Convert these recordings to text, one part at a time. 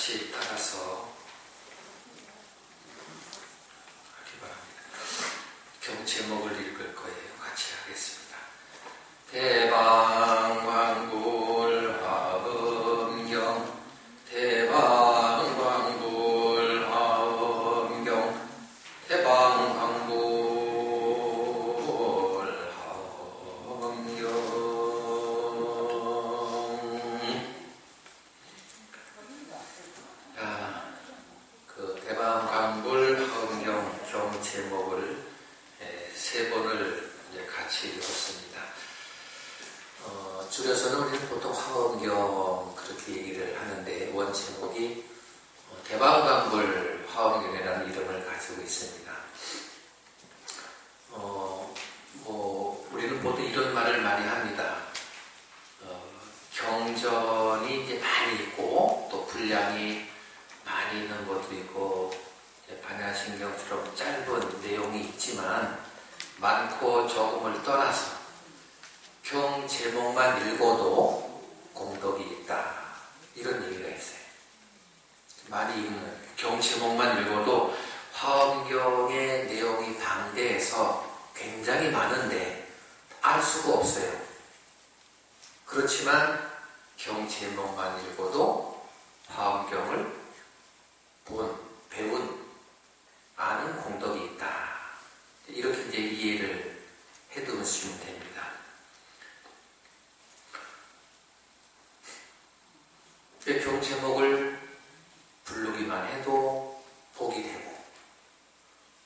같이 따라서 하기 바랍니다. 경제목을 읽을 거예요. 같이 하겠습니다. 대방광불 화엄경 대방광불 화엄경 대방광불 화엄경. 그 대방광불 화엄경 경 제목을 세 번을 이제 같이 읽었습니다. 줄여서는 우리는 보통 화엄경 그렇게 얘기를 하는데 원 제목이 대방광불 화엄경이라는 이름을 가지고 있습니다. 우리는 보통 이런 말을 많이 합니다. 경전이 이제 많이 있고 또 분량이 많이 있는 것도 있고 반야신경처럼 짧은 내용이 있지만 많고 적음을 떠나서 경 제목만 읽어도 공덕이 있다, 이런 얘기가 있어요. 많이 읽는 경 제목만 읽어도 화엄경의 내용이 방대해서 굉장히 많은데 알 수가 없어요. 그렇지만 경 제목만 읽어도 화엄경을 배운, 아는 공덕이 있다, 이렇게 이제 이해를 해두시면 됩니다. 경 제목을 부르기만 해도 복이 되고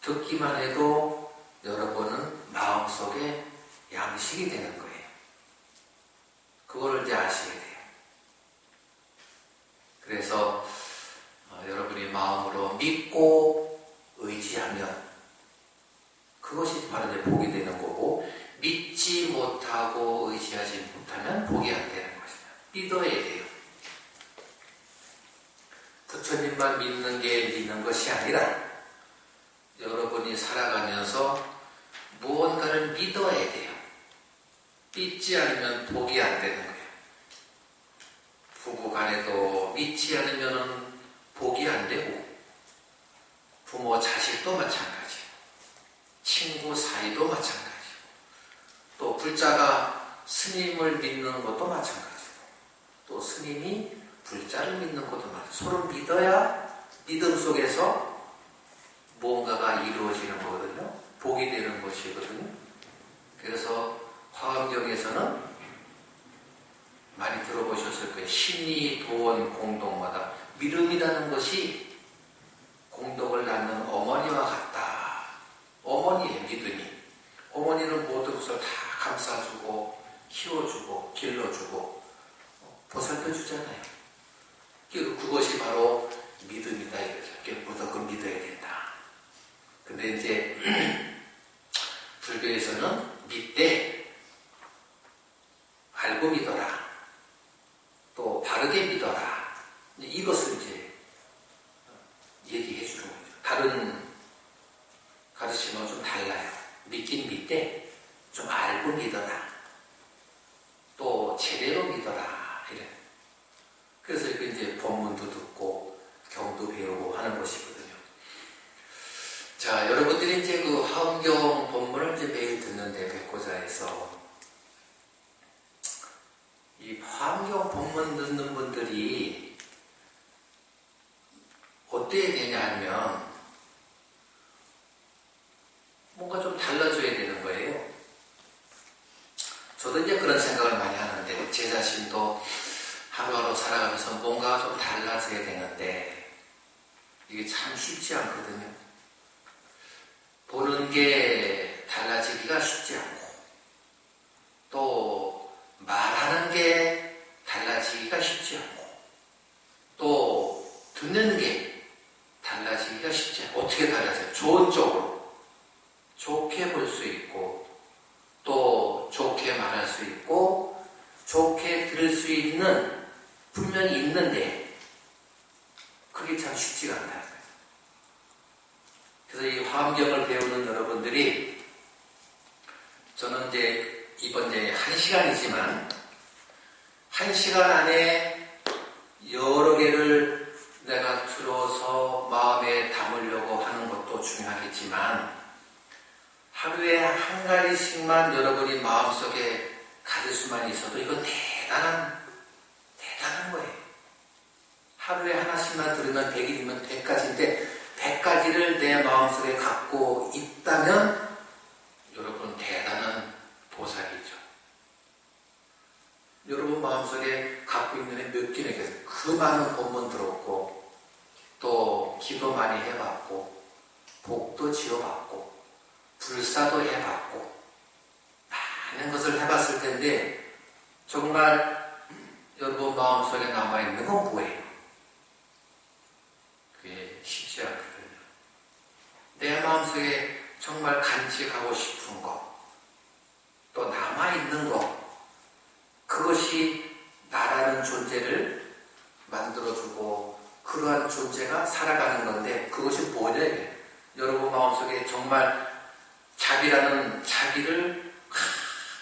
듣기만 해도 여러분은 마음속에 양식이 되는 거예요. 그거를 이제 아시게 돼요. 그래서 여러분이 마음으로 믿고 의지하면 그것이 바로 이제 복이 되는 거고, 믿지 못하고 의지하지 못하면 복이 안 되는 것이다. 믿어야 돼요. 부처님만 믿는 게 믿는 것이 아니라 여러분이 살아가면서 무언가를 믿어야 돼요. 믿지 않으면 복이 안 되는 거예요. 부부 간에도 믿지 않으면 복이 안 되고, 부모 자식도 마찬가지고, 친구 사이도 마찬가지고, 또 불자가 스님을 믿는 것도 마찬가지고, 또 스님이 불자를 믿는 것도 마찬가지고, 서로 믿어야 믿음 속에서 무언가가 이루어지는 거거든요. 복이 되는 것이거든요. 그래서 화엄경에서는 많이 들어보셨을 거예요. 신이 도원 공덕마다 믿음이라는 것이 공덕을 낳는 어머니와 같다. 어머니의 믿음이. 어머니는 모든 것을 다 감싸주고 키워주고 길러주고 보살펴주잖아요. 그것이 바로 믿음이다 이거죠. 무조건 믿어야 된다. 근데 이제 불교에서는 믿되 알고 믿어라, 또 바르게 믿어라, 이것을 이제 얘기해 주는 거죠. 다른 가르침은 좀 달라요. 믿긴 믿되 좀 알고 믿어라, 또 제대로 믿어라, 이래. 그래서 이제 법문도 듣고 경도 배우고 하는 것이거든요. 자, 여러분들이 이제 그 화엄경 법문을 이제 매일 듣는데 백고자에서 이 화엄경 법문 듣는 분들이 어때야 되냐 하면 뭔가 좀 달라져야 되는 거예요. 저도 이제 그런 생각을 많이 하는데 제 자신도 하루하루 살아가면서 뭔가 좀 달라져야 되는데 이게 참 쉽지 않거든요. 보는 게 달라지기가 쉽지 않고, 또 말하는 게 달라지기가 쉽지 않고, 또 듣는 게 달라지기가 쉽지 않고. 어떻게 달라져요? 좋은 쪽으로 좋게 볼 수 있고, 또 좋게 말할 수 있고, 좋게 들을 수 있는 분명히 있는데 그게 참 쉽지가 않다. 그래서 이 화엄경을 배우는 여러분들이, 저는 이제 이번 이제 1시간이지만 1시간 안에 여러 개를 내가 중요하겠지만 하루에 한 가지씩만 여러분이 마음속에 가질 수만 있어도 이건 대단한 거예요. 하루에 하나씩만 들으면 100일이면 100가지인데 100가지를 내 마음속에 갖고 있다면 여러분 대단한 보살이죠. 여러분 마음속에 갖고 있는 애 몇 개나 있겠어요. 그 많은 법문 들었고 또 기도 많이 해봤고 복도 지어봤고 불사도 해봤고 많은 것을 해봤을 텐데 정말 여러분 마음속에 남아있는 건 뭐예요? 그게 쉽지 않거든요. 내 마음속에 정말 간직하고 싶은 것, 또 남아있는 것, 그것이 나라는 존재를 만들어주고 그러한 존재가 살아가는 건데 그것이 뭐냐 이게. 여러분 마음속에 정말 자비라는 자비를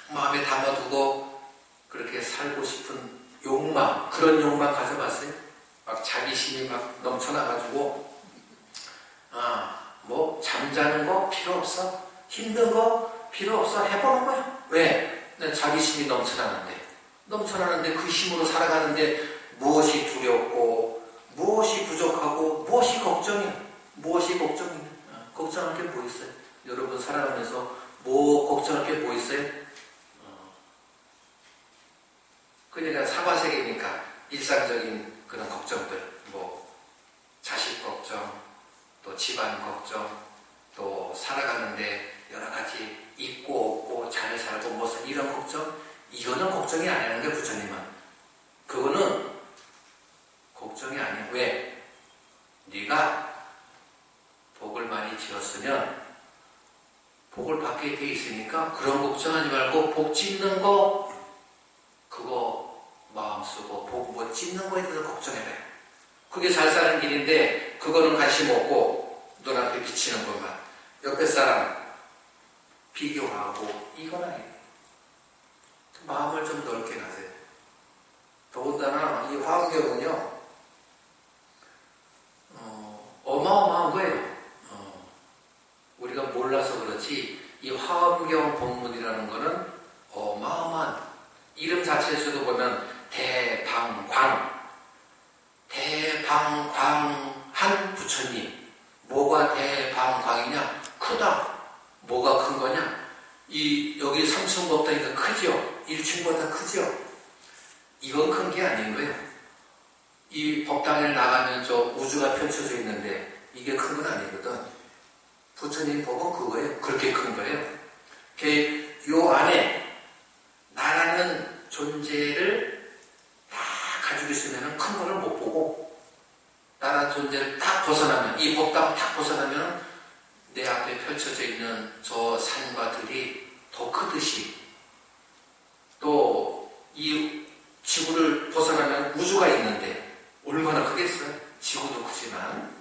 마음에 담아두고 그렇게 살고 싶은 욕망, 그런 욕망 가져봤어요? 막 자비심이 막 넘쳐나가지고 뭐 잠자는 거 필요 없어, 힘든 거 필요 없어, 해보는 거야. 왜? 난 자비심이 넘쳐나는데 그 힘으로 살아가는데 무엇이 두렵고 무엇이 부족하고 무엇이 걱정이야? 걱정할 게 뭐 있어요? 여러분 살아가면서 걱정할 게 뭐 있어요? 그러니까 사과세계니까 일상적인 그런 걱정들, 뭐 자식 걱정, 또 집안 걱정, 또 살아가는데 여러 가지 있고 없고 잘 살고 뭐 이런 걱정, 이거는 걱정이 아니라는 게 부처님은. 그거는 걱정이 아니야. 왜? 네가 복을 많이 지었으면 복을 받게 돼 있으니까 그런 걱정하지 말고 복 짓는 거 그거 마음 쓰고 복 뭐 짓는 거에 대해서 걱정해봐요. 그게 잘 사는 길인데 그거는 관심 없고 눈앞에 비치는 것만 옆에 사람 비교하고 이건 아니에요. 마음을 좀 넓게 가세요. 더군다나 이 화엄경은요 어마어마한 거예요. 우리가 몰라서 그렇지 이 화엄경 본문이라는 거는 어마어마한, 이름 자체에서도 보면 대방광한 부처님. 뭐가 대방광이냐? 크다. 뭐가 큰 거냐? 여기 3층보다 크죠? 1층보다 크죠? 이건 큰 게 아닌 거예요. 이 법당에 나가면 저 우주가 펼쳐져 있는데 이게 큰 건 아니거든. 부처님 법은 그거예요. 그렇게 큰 거예요. 요 안에 나라는 존재를 다 가지고 있으면 큰 거를 못 보고 나라는 존재를 딱 벗어나면, 이 법당 딱 벗어나면 내 앞에 펼쳐져 있는 저 산과 들이 더 크듯이, 또 이 지구를 벗어나면 우주가 있는데 얼마나 크겠어요? 지구도 크지만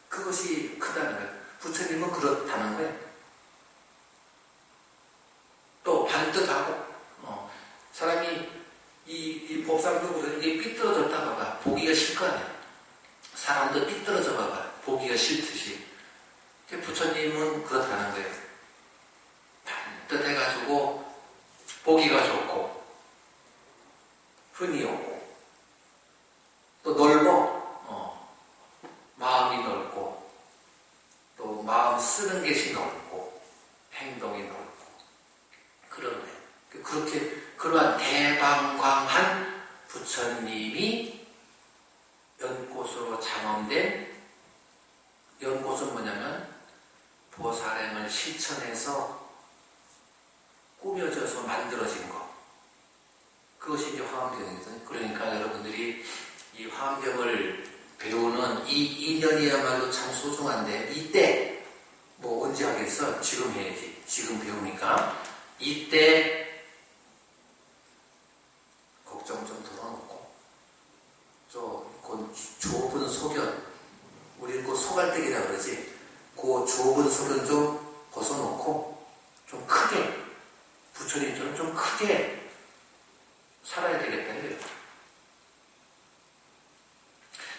그것이 크다는 거예요. 부처님은 그렇다는 거예요. 또 반듯하고 사람이 이 법상도 보면 이게 삐뚤어졌다 봐봐 보기가 싫거 아니야. 사람도 삐뚤어져 봐봐 보기가 싫듯이 부처님은 그렇다는 거예요. 반듯해가지고 보기가 좋고 흔히 오고 또 넓어. 마음이 넓고 또 마음 쓰는 것이 넓고 행동이 넓고 그런 거예요. 그렇게 그러한 대방광한 부처님이 연꽃으로 장엄된, 연꽃은 뭐냐면 보살행을 실천해서 꾸며져서 만들어진 것, 그것이 이제 화엄경이거든요. 그러니까 여러분들이 이 화엄경을 배우는 이 인연이야말로 참 소중한데, 이때 뭐 언제 하겠어? 지금 해야지. 지금 배우니까 이때 걱정 좀 덜어놓고 그 좁은 소견, 우리는 그 소갈대기라 그러지, 그 좁은 소견 좀 벗어놓고 좀 크게, 부처님처럼 좀 크게 살아야 되겠다 이래요.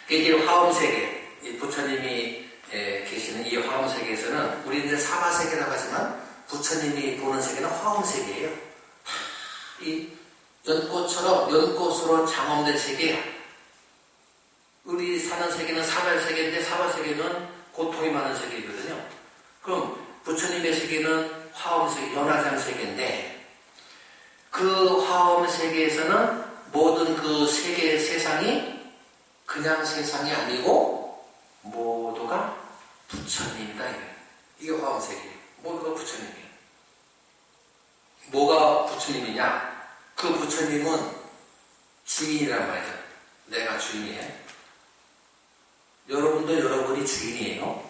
이게 화엄세계, 이 부처님이 계시는 이 화엄세계에서는 부처님이 보는 세계는 화엄세계예요. 이 연꽃처럼 연꽃으로 장엄된 세계야. 우리 사는 세계는 사발세계인데 사발세계는 고통이 많은 세계이거든요. 그럼 부처님의 세계는 화엄세계, 연화장 세계인데 그 화엄세계에서는 모든 그 세상이 그냥 세상이 아니고 모두가 부처님이다. 이게 화엄세계예요. 모두가 부처님이에요. 뭐가 부처님이냐? 그 부처님은 주인이란 말이죠. 내가 주인이에요. 여러분도 여러분이 주인이에요.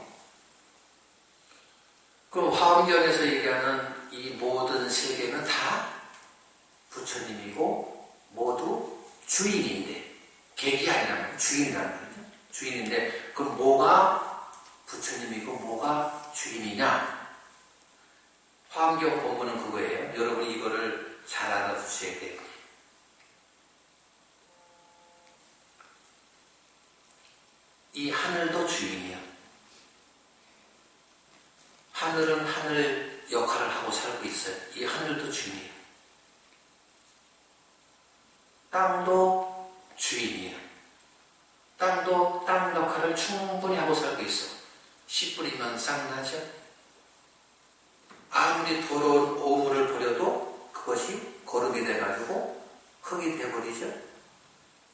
그럼 화엄경에서 얘기하는 이 모든 세계는 다 부처님이고 모두 주인인데 객이 아니란 말이에요. 주인이란 말이죠. 주인인데 그럼 뭐가 부처님이고 뭐가 주인이냐? 화엄경 본문은 그거예요. 여러분이 이거를 잘 알아두셔야 돼요. 이 하늘도 주인이야. 하늘은 하늘 역할을 하고 살고 있어요. 이 하늘도 주인이에요. 땅도 주인이에요. 땅도 땅 역할을 충분히 하고 살고 있어. 씨 뿌리면 싹나죠? 아무리 더러운 오물을 버려도 그것이 거름이 돼가지고 흙이 돼버리죠?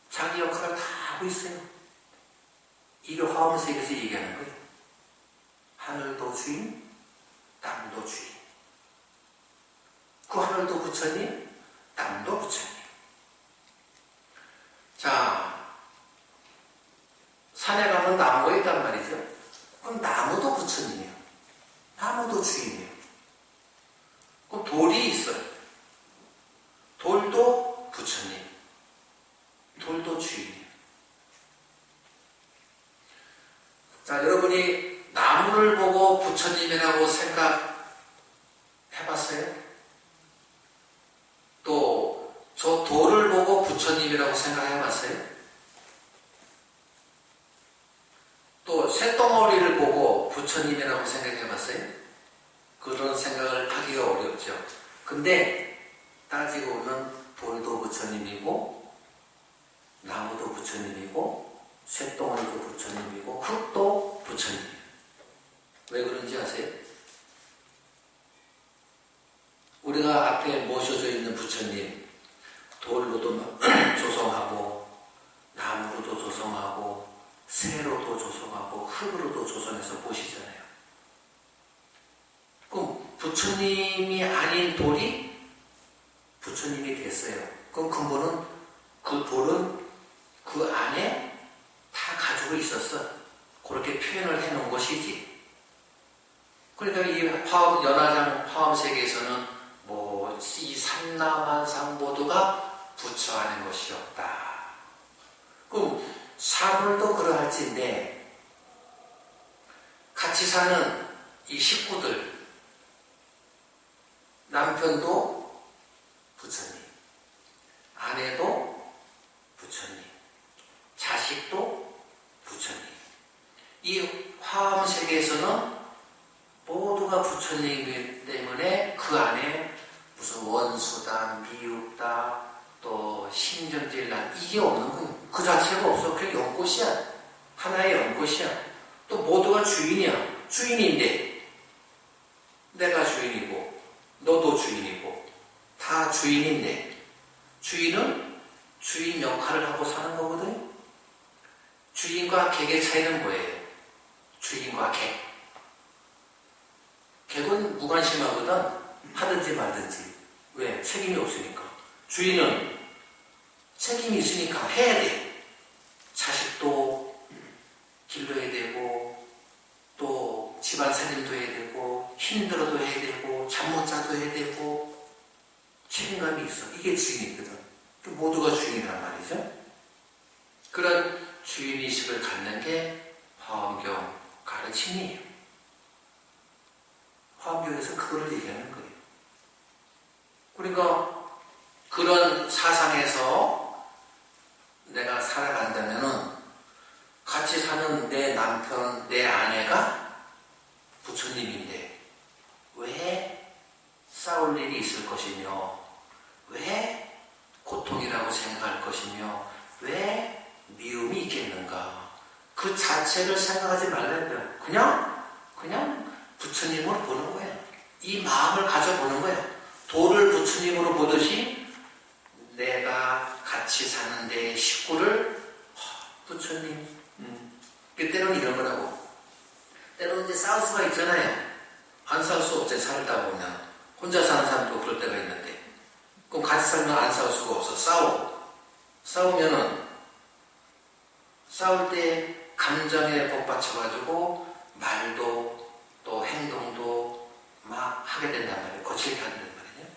자기 역할을 다 하고 있어요. 이게 화엄세계에서 얘기하는 거예요. 하늘도 주인, 땅도 주인. 그 하늘도 부처님, 땅도 부처님. 자, 산에 가면 나무가 있단 말이죠. 그럼 나무도 부처님이에요. 나무도 주인이에요. 그럼 돌이 있어요. 돌도 부처님. 돌도 주인이에요. 자, 여러분이 나무를 보고 부처님이라고 생각해봤어요? 또 저 돌을 보고 부처님이라고 생각해봤어요? 또 쇳덩어리를 보고 부처님이라고 생각해봤어요? 그런 생각을 하기가 어렵죠. 근데 따지고 보면 돌도 부처님이고 나무도 부처님이고 쇳덩어리도 부처님이고 흙도 부처님이에요. 왜 그런지 아세요? 우리가 앞에 모셔져 있는 부처님 돌로도 조성하고 나무로도 조성하고 새로도 조성하고 흙으로도 조성해서 보시잖아요. 그럼 부처님이 아닌 돌이 부처님이 됐어요. 그럼 근본은 그 돌은 그 안에 다 가지고 있었어. 그렇게 표현을 해놓은 것이지. 그러니까 이 연화장 화엄세계에서는 이 삼라만상 모두가 부처 아닌 것이 없다. 그럼 사물도 그러할진데 같이 사는 이 식구들 남편도 부처님, 아내도 부처님, 자식도 부처님. 이 화엄세계에서는 모두가 부처님이기 때문에 그 안에 무슨 원수다, 미육다, 또 신경질난 이게 없는 거예요. 그 자체가 없어. 그게 연꽃이야. 하나의 연꽃이야. 또 모두가 주인이야. 주인인데 내가 주인이고 너도 주인이고 다 주인인데 주인은 주인 역할을 하고 사는 거거든요. 주인과 객의 차이는 뭐예요? 주인과 객. 객은 무관심하거든. 하든지 말든지. 왜? 책임이 없으니까. 주인은 책임이 있으니까 해야 돼. 자식도 길러야 되고 또 집안 살림도 해야 되고 힘들어도 해야 되고 잠 못 자도 해야 되고 책임감이 있어. 이게 주인이거든. 모두가 주인이란 말이죠. 그런 주인의식을 갖는 게 화엄경 가르침이에요. 화엄경에서 그거를 얘기하는 거예요. 그러니까 그런 사상에서 내가 살아간다면은 같이 사는 내 남편, 내 아내가 부처님인데 왜 싸울 일이 있을 것이며 왜 고통이라고 생각할 것이며 왜 미움이 있겠는가 그 자체를 생각하지 말라는 거예요. 그냥 부처님으로 보는 거예요. 이 마음을 가져보는 거예요. 돌을 부처님으로 보듯이 내가 같이 사는 내 식구를 부처님 때로는 이런 거라고 때로는 이제 싸울 수가 있잖아요. 안 싸울 수 없잖아요. 살다 보면 혼자 사는 사람도 그럴 때가 있는데 그럼 같이 살면 안 싸울 수가 없어. 싸우면은 싸울 때 감정에 복받쳐가지고 말도 또 행동도 막 하게 된단 말이에요. 거칠게 하게 된단 말이에요.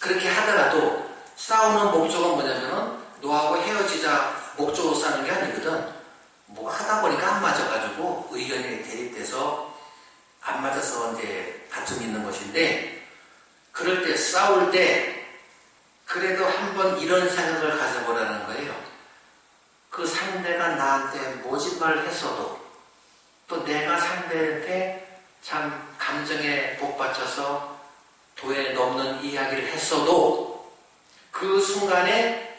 그렇게 하더라도 싸우는 목적은 뭐냐면은 너하고 헤어지자 목적으로 싸우는 게 아니거든. 뭐 하다 보니까 안 맞아가지고 의견이 대립돼서 안 맞아서 이제 다툼이 있는 것인데 그럴 때 싸울 때 그래도 한번 이런 생각을 가져보라는 거예요. 그 상대가 나한테 모진말을 했어도 또 내가 상대한테 참 감정에 복받쳐서 도에 넘는 이야기를 했어도 그 순간에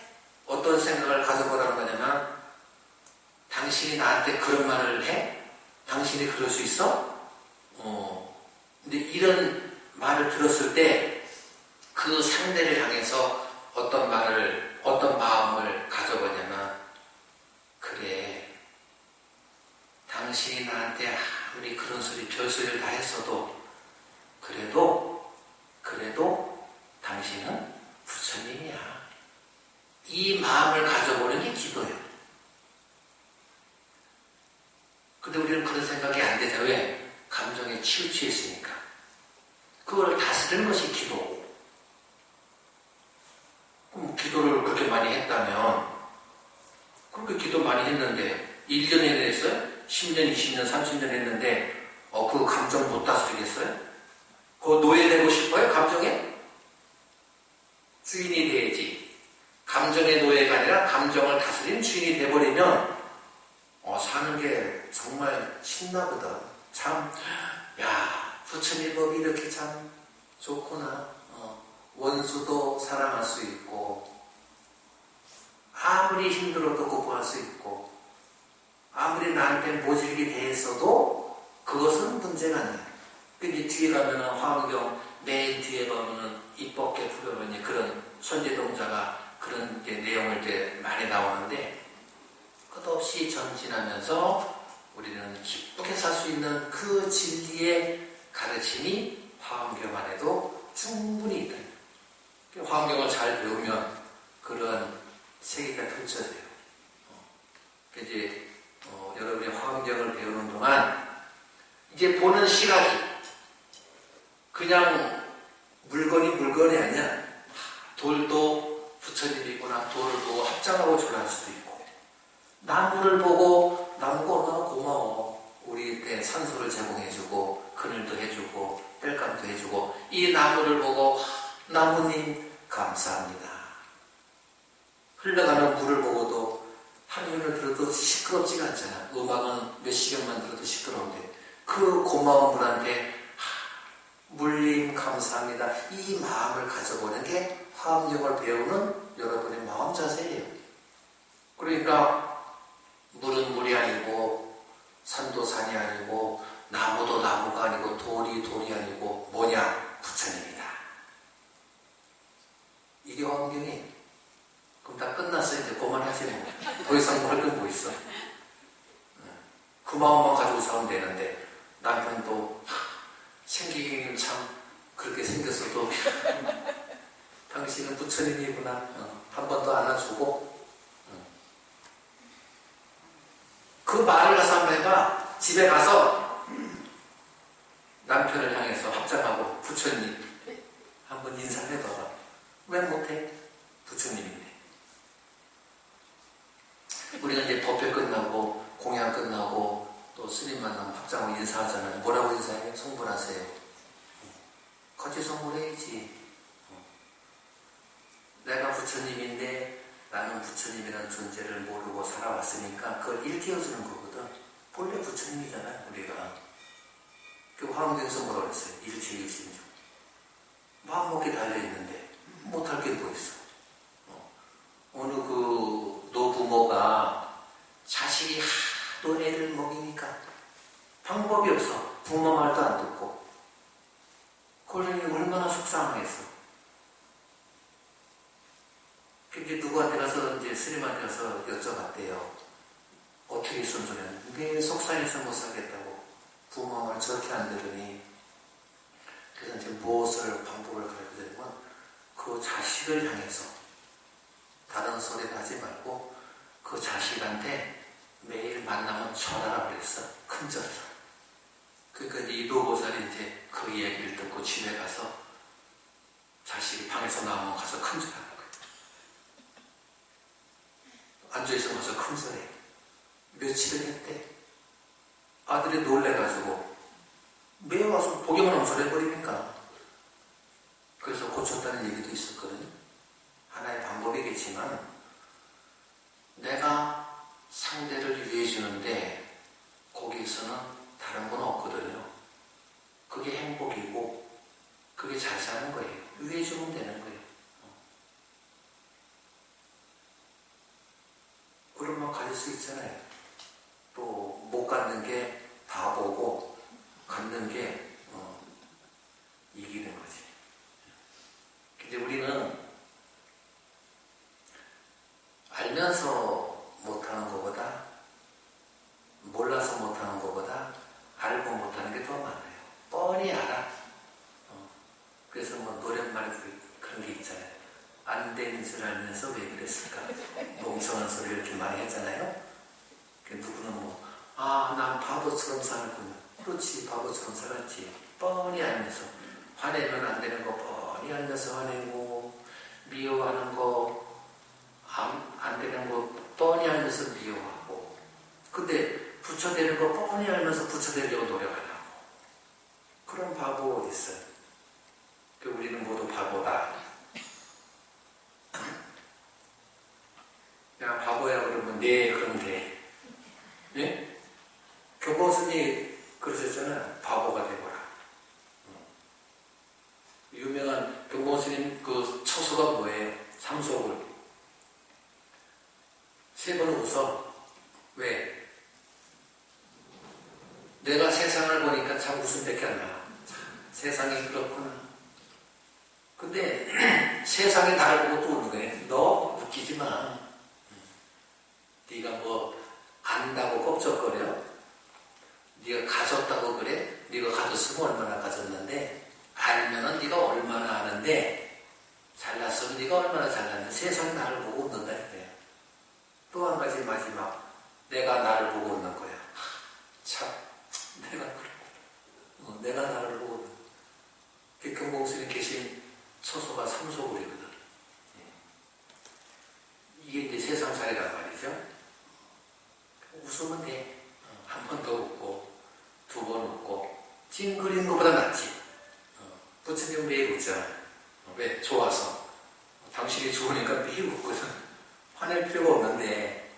어떤 생각을 가져보라는 거냐면 당신이 나한테 그런 말을 해? 당신이 그럴 수 있어? 근데 이런 말을 들었을 때 그 상대를 향해서 어떤 마음을 가져보냐면 그래 당신이 나한테 아무리 그런 소리 별소리를 다 했어도 그래도 당신은 부처님이야. 이 마음을 가져보는 게 기도예요. 근데 우리는 그런 생각이 안 되잖아. 왜? 감정에 치우쳐 있으니까. 그걸 다스리는 것이 기도고. 그럼 기도를 그렇게 많이 했다면 그렇게 기도 많이 했는데 1년에 했어요? 10년, 20년, 30년 했는데 그 감정 못 다스리겠어요? 그거 노예되고 싶어요? 감정에? 주인이 돼야지. 감정의 노예가 아니라 감정을 다스리는 주인이 돼버리면 사는 게 정말 신나거든. 참, 야, 부처님 법이 이렇게 참 좋구나. 원수도 사랑할 수 있고, 아무리 힘들어도 극복할 수 있고, 아무리 나한테 모질게 대했어도 그것은 문제가 아니야. 근데 뒤에 가면은 화엄경 맨 뒤에 보면은 입법계 부려보니 그런 선제동자가 그런 내용을 이제 많이 나오는데 끝없이 전진하면서 우리는 기쁘게 살 수 있는 그 진리의 가르침이 화엄경 안에도 충분히 있다. 화엄경을 잘 배우면 그런 세계가 펼쳐져요. 이제 여러분이 화엄경을 배우는 동안 이제 보는 시각이 그냥 물건이 아니야. 돌도 부처님이구나. 돌을 보고 합장하고 졸할 수도 있고 나무를 보고 나무가 얼마나 고마워. 우리한테 산소를 제공해주고 그늘도 해주고 땔감도 해주고 이 나무를 보고 나무님 감사합니다. 흘러가는 물을 보고도 하루 종일 들어도 시끄럽지가 않잖아. 음악은 몇 시간만 들어도 시끄러운데 그 고마운 물한테 물님 감사합니다. 이 마음을 가져보는 게 화엄경을 배우는 여러분의 마음 자세예요. 그러니까 물은 물이 아니고 산도 산이 아니고 나무도 나무가 아니고 돌이 아니고 뭐냐? 부처님이다. 이게 화엄경이에요. 그럼 다 끝났어요. 이제 그만하시는 거예요. 더 이상 뭐 할 건 뭐 있어? 그 마음만 가지고 살면 되는데 남편도 생기긴 참 그렇게 생겼어도 당신은 부처님이구나. 한 번 더 안아주고 그 말을 가서 한번 해봐. 집에 가서 남편을 향해서 합장하고 부처님 한번 인사를 해봐봐. 왜 못해? 부처님인데. 우리가 이제 법회 끝나고 공양 끝나고 또 스님 만나면 합장하고 인사하잖아요. 뭐라고 인사해요? 성불하세요. 같이 성불해야지. 내가 부처님인데 나는 부처님이라는 존재를 모르고 살아왔으니까 그걸 일깨워주는 거거든. 본래 부처님이잖아요, 우리가. 그 화엄경에서 뭐라고 그랬어요? 일체일심주. 마음먹게 달려있는데 못할 게 뭐 있어. 어느 그 노부모가 자식이 하도 애를 먹이니까 방법이 없어. 부모 말도 안 듣고. 그러니 얼마나 속상하겠어. 이제 누구한테 가서 이제 스님한테 가서 여쭤봤대요. 어떻게 있으면 좋냐. 내 속상해서 못 살겠다고. 부모 말 저렇게 안 들으니. 그래서 이제 무엇을 방법을 가르쳐드리면 그 자식을 향해서 다른 소리를 하지 말고 그 자식한테 매일 만나면 전화라 그랬어. 큰절을. 그러니까 이 노보살이 이제 그 얘기를 듣고 집에 가서 자식이 방에서 나오면 가서 큰절하는 거예요. 앉아있으면 가서 큰절해. 며칠을 했대. 아들이 놀래가지고 매일 와서 보기만 하면 저래버리니까. 그래서 고쳤다는 얘기도 있었거든요. 하나의 방법이겠지만 내가 상대를 위해주는데 거기에서는 다른 건 없거든요. 그게 행복이고 그게 잘 사는 거예요. 위해주면 되는 거예요. 그런만 가질 수 있잖아요. 또 못 갖는 게 바보고 갖는 게 이기는 거지. 근데 우리는 알면서 못하는 것보다 몰라서 못하는 것보다 알고 못하는 게 더 많아요. 뻔히 알아. 그래서 뭐 노랫말에 그런 게 있잖아요. 안 되는 줄 알면서 왜 그랬을까? 멍청한 소리를 이렇게 많이 했잖아요. 누구는 뭐 난 바보처럼 살았군요. 그렇지, 바보처럼 살았지. 뻔히 알면서 화내면 안 되는 거 뻔히 알면서 화내고, 미워하는 거 안 되는 거 뻔히 알면서 미워하고, 근데 부처되는 거 뻔히 알면서 부처되려고 노력하려고. 그런 바보 어디 있어요? 우리는 모두 바보다. 야, 바보야 그러면 네, 그럼 돼. 예? 교보스님이 그러셨잖아요. 바보가 되거라. 유명한 경보스님 그 처소가 뭐예요? 삼소굴. 세 번 웃어. 왜? 내가 세상을 보니까 참 웃음밖에 안 나와. 세상이 그렇구나. 근데 세상이 나를 보고 또 우는 거예요. 너 웃기지 마. 네가 뭐 안다고 껍적거려? 네가 가졌다고 그래? 네가 가졌으면 얼마나 가졌는데 알면은 네가 얼마나 아는데 잘났으면 네가 얼마나 잘났는데 세상이 나를 보고 웃는다 했대요. 또 한 가지 마지막 내가 나를 보고 웃는 거야. 참 내가 그렇구나. 내가 나를 보고 웃는 거야. 경공스님 계신 처소가 삼소굴이거든. 이게 이제 세상살이란 말이죠. 웃으면 돼. 한 번 더 웃고 두 번 웃고 찡그리는 것보다 낫지. 부처님 매일 웃잖아. 왜? 좋아서. 당신이 좋으니까 매일 웃거든. 화낼 필요가 없는데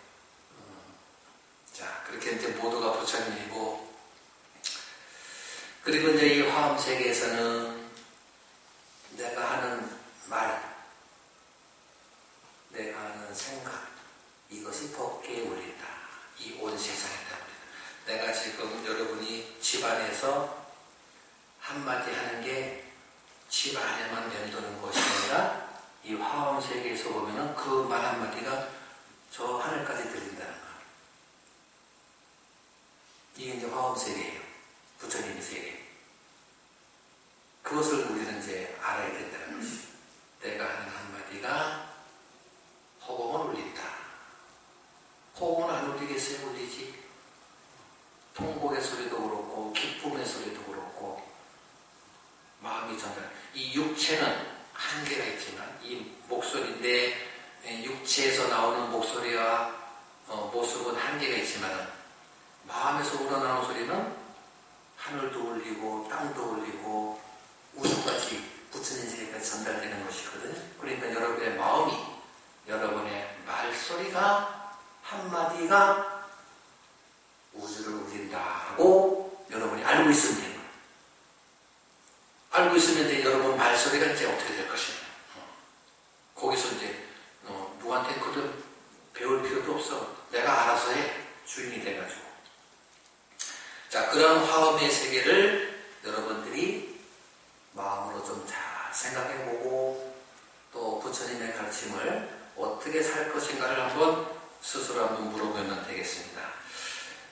자 그렇게 이제 모두가 부처님이고, 그리고 이제 이 화엄 세계에서는 내가 하는 말, 내가 하는 생각, 이것이 법계에 올린다. 이 온 세상에다 올린다. 내가 지금 여러분이 집안에서 한마디 하는 게 집 안에만 맴도는 것이 아니라 이 화엄 세계에서 보면은 그 말 한마디가 저 하늘까지 들린다는 거. 이게 이제 화엄 세계예요. 부처님의 세계. 그것을 우리는 이제 알아야 된다는 것이. 내가 하는 한마디가 허공을 울린다. 허공은 안 울리겠어요? 울리지. 통곡의 소리도 그렇고 기쁨의 소리도 그렇고 마음이 전달. 이 육체는 한계가 있지만 이 목소리인데 육체에서 나오는 목소리와 모습은 한계가 있지만 마음에서 우러나오는 소리는 하늘도 울리고 땅도 울리고 우주까지 부처님 세계까지 전달되는 것이거든요. 그러니까 여러분의 마음이, 여러분의 말소리가 한마디가 우주를 울린다고 여러분이 알고 있으면 돼요. 알고 있으면 있으면 이제 여러분 말소리가 이제 어떻게 될 것이냐. 거기서 이제 누구한테 그도 배울 필요도 없어. 내가 알아서 해. 주인이 돼가지고. 자, 그런 화엄의 세계를 여러분들이 마음으로 좀 잘 생각해보고 또 부처님의 가르침을 어떻게 살 것인가를 한번 스스로 한번 물어보면 되겠습니다.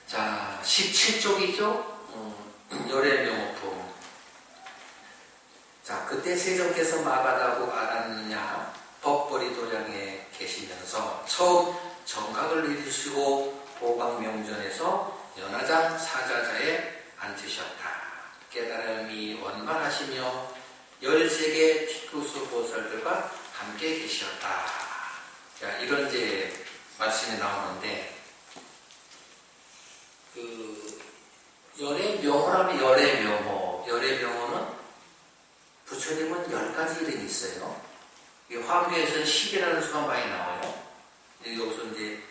자, 17쪽이죠. 열애명호품. 자, 그때 세종께서 마바다고 알았느냐? 법보리도량에 계시면서 처음 정각을 이루시고 보광명전에서 연화장 사자자에 앉으셨다. 깨달음이 원만하시며 13개 티쿠수 보살들과 함께 계셨다. 자, 이런 이제 말씀이 나오는데, 열애명호라면 열애명호. 열애명호는 부처님은 10가지 이름이 있어요. 화엄경에서는 10이라는 수가 많이 나와요. 여기서 이제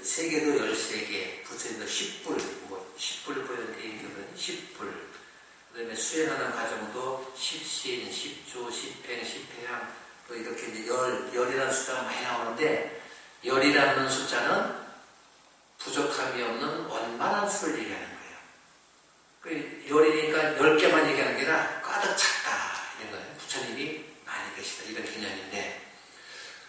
세계도 13개, 부처님도 10불, 10불 보여드리는 10불. 그 다음에 수행하는 과정도 10신, 10조, 10행, 10회향, 또 이렇게 이제 열이라는 숫자가 많이 나오는데, 열이라는 숫자는 부족함이 없는 원만한 수를 얘기하는 거예요. 열이니까 10개만 얘기하는 게 아니라 가득 찼다. 이런 거예요. 부처님이 많이 계시다. 이런 개념인데,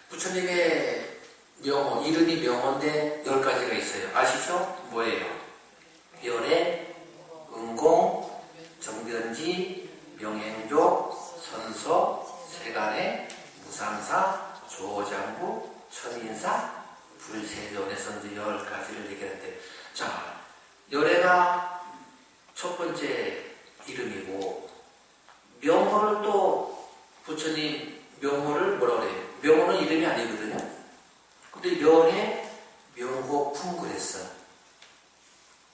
부처님의 명호, 이름이 명호인데 10가지가 있어요. 아시죠? 뭐예요? 열애, 응공, 정변지, 명행조, 선서, 세간의, 무상사, 조장부, 천인사, 불세존에서 이제 10가지를 얘기하는데, 자, 열애가 첫 번째 이름이고, 명호를 또 부처님 명호를 뭐라 그래요? 명호는 이름이 아니거든요. 근데 열애, 명호품 그랬어.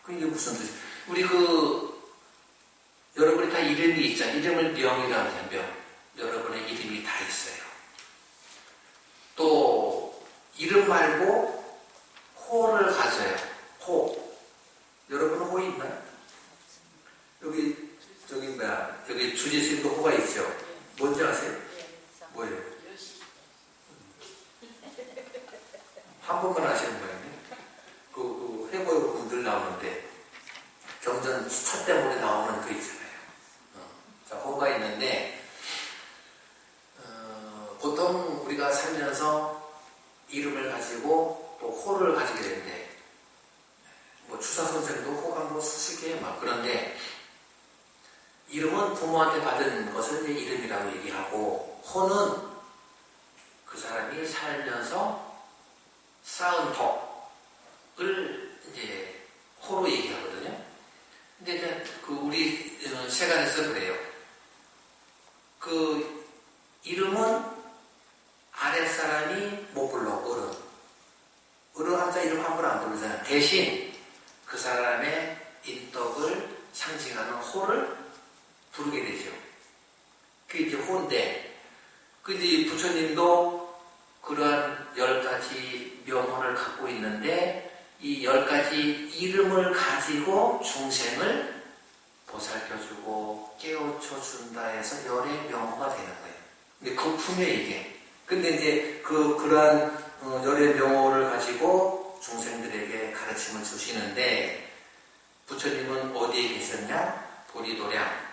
그게 무슨 뜻이에요? 우리 여러분이 다 이름이 있잖아요. 이름을 명이라고 해요. 명. 여러분의 이름이 다 있어요. 또 이름 말고 호를 가져요. 호. 여러분은 호 있나요? 여기 주지스님도 호가 있죠. 뭔지 아세요? 뭐예요? 한 번만 하시는 거예요. 해보여 분들 나오는데 경전 첫 대목에 나오는 그 있잖아요. 자, 호가 있는데 보통 우리가 살면서 이름을 가지고 또 호를 가지게 되는데, 추사 선생도 호가 수십 개 막 그런데, 이름은 부모한테 받은 것을 이제 이름이라고 얘기하고, 호는 그 사람이 살면서 쌓은 덕을 이제 호로 얘기하거든요. 근데 이제 우리 세간에서 그래요. 이름은 아랫사람이 못 불러, 어른. 어른 한자 이름 함부로 안 부르잖아요. 대신 그 사람의 인덕을 상징하는 호를 부르게 되죠. 그게 이제 호인데, 근데 부처님도 그러한 10가지 명호를 갖고 있는데, 이 10가지 이름을 가지고 중생을 보살펴주고 깨우쳐준다 해서 열의 명호가 되는 거예요. 근데 거품이에요, 이게. 근데 이제 그러한 열의 명호를 가지고 중생들에게 가르침을 주시는데, 부처님은 어디에 계셨냐? 보리도량.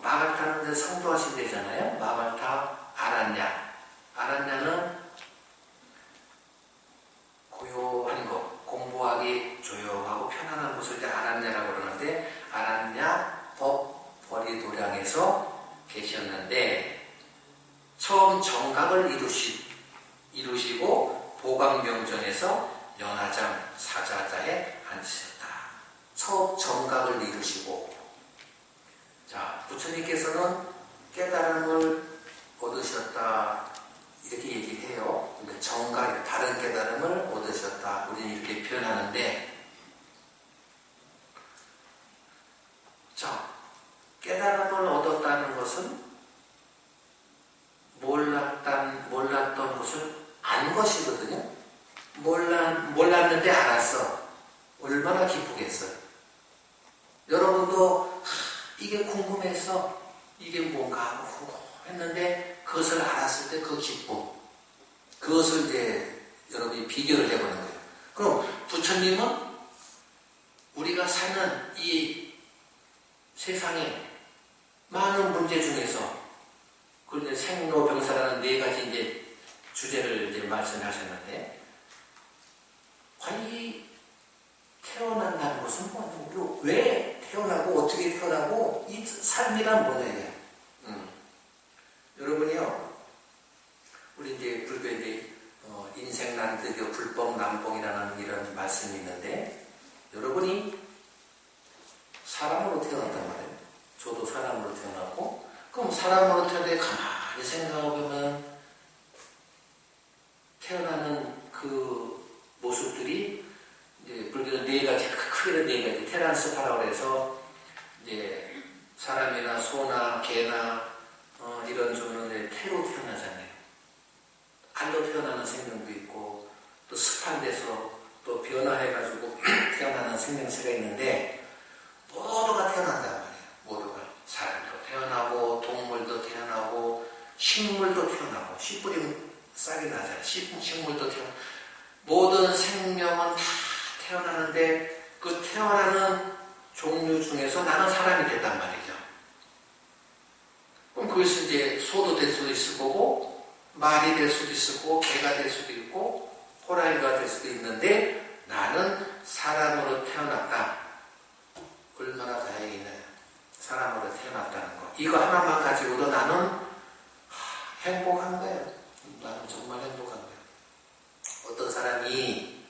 마발타는 성도하신 데잖아요. 마발타 아란냐. 아란냐는 고요한 것, 공부하기 조용하고 편안한 곳을 이제 아란냐라고 그러는데, 아란냐 보리도량에서 계셨는데, 처음 정각을 이루시고 보광명전에서 연화장 사자자에 앉으셨다. 처음 정각을 이루시고, 자, 부처님께서는 깨달음을 얻으셨다 이렇게 얘기해요. 근데 정각, 다른 깨달음을 얻으셨다, 우리는 이렇게 표현하는데, 자, 깨달음을 얻었다는 것은 몰랐던 것을 안 것이거든요. 몰랐는데 알았어. 얼마나 기쁘겠어요. 여러분도 이게 궁금해서 했는데 그것을 알았을 때 그 기쁨, 그것을 이제 여러분이 비교를 해보는 거예요. 그럼 부처님은 우리가 사는 이 세상에 많은 문제 중에서 그 이제 생로병사라는 네 가지 이제 주제를 이제 말씀하셨는데, 과연 이 태어난다는 것은 뭐냐? 왜 태어나고 어떻게 태어나고 이 삶이란 뭐냐 이게. 여러분이요, 우리 이제 불교 이제 인생 난득여 불법 난봉이라는 이런 말씀이 있는데, 여러분이 사람으로 태어났단 말이에요. 저도 사람으로 태어났고, 그럼 사람으로 태어나는데 가만히 생각해보면 태어나는 그 모습들이 이제 불교 네 가지, 크게 네 가지, 테란스파라고 해서 이제 사람이나 소나 개나 이런 종류는 이제 태로 태어나잖아요. 알로 태어나는 생명도 있고, 또 습한 데서 또 변화해가지고 태어나는 생명체가 있는데, 모두가 태어난단 말이에요. 모두가. 사람도 태어나고, 동물도 태어나고, 식물도 태어나고, 씨 뿌리면 싹이 나잖아요. 식물도 태어나고, 모든 생명은 다 태어나는데, 그 태어나는 종류 중에서 나는 사람이 됐단 말이죠. 그럼 거기서 이제 소도 될 수도 있을 거고, 말이 될 수도 있을 거고, 개가 될 수도 있고, 호랑이가 될 수도 있는데, 나는 사람으로 태어났다. 얼마나 다행이네. 사람으로 태어났다는 거. 이거 하나만 가지고도 나는 행복한 거예요. 나는 정말 행복한 거예요. 어떤 사람이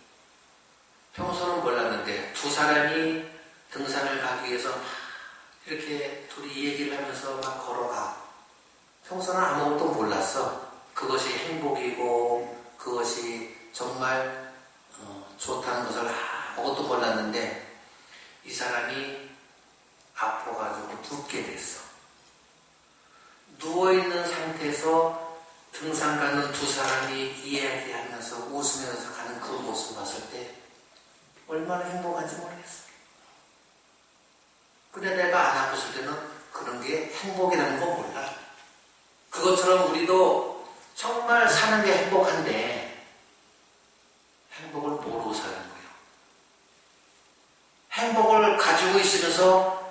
평소는 몰랐는데 두 사람이 등산을 가기 위해서 막 이렇게 둘이 얘기를 하면서 막 걸어가. 평소는 아무것도 몰랐어. 그것이 행복이고 그것이 정말 좋다는 것을 아무것도 몰랐는데 이 사람이 아파가지고 눕게 됐어. 누워있는 상태에서 등산 가는 두 사람이 이야기하면서 웃으면서 가는 그 모습 봤을 때 얼마나 행복한지 모르겠어. 근데 내가 안 아팠을 때는 그런 게 행복이라는 거 몰라. 그것처럼 우리도 정말 사는 게 행복한데 행복을 모르고 사는 거예요. 행복을 가지고 있으면서